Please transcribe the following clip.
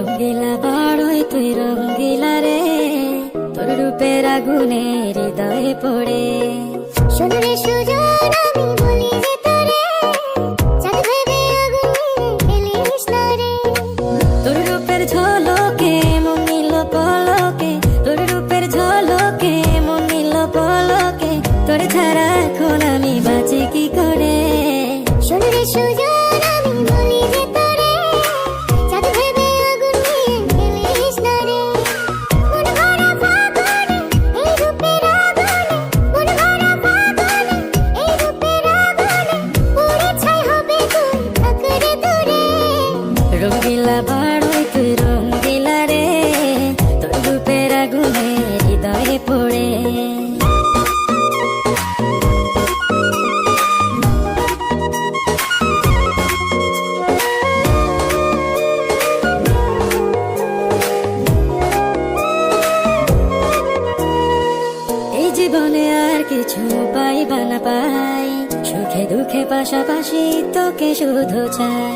রঙ্গিলা বাড়ই তুই রঙ্গিলা রে, তোর রূপের আগুনে হৃদয়ে পড়ে। শোনো রে সুজন আমি বলি যে তোরে, চাঁদ ভেবে আগুন নিয়ে খেলিস না রে। তোর রূপের ঝলকে মন নিল পলকে, তোর রূপের ঝলকে মন নিল পলকে, তোর ছাড়া এখন আমি বাঁচি কি করে। শোনো রে সুজন আমি বলি যে তোরে, চাঁদ ভেবে আগুন নিয়ে খেলিস না রে। মন ভরা ফাগুনে এই রূপের আগুনে, মন ভরা ফাগুনে এই রূপের আগুনে, পুড়ে ছাই হবে তুই থাক রে দূরে। রঙ্গিলা বাড়ই তুই রঙ্গিলা রে, তোর রূপের আগুনে হৃদয়ে পড়ে। এই জীবনে আর কিছু পাইবা না পাই, সুখে দুঃখে পাশাপাশি তোকে শুধু চাই।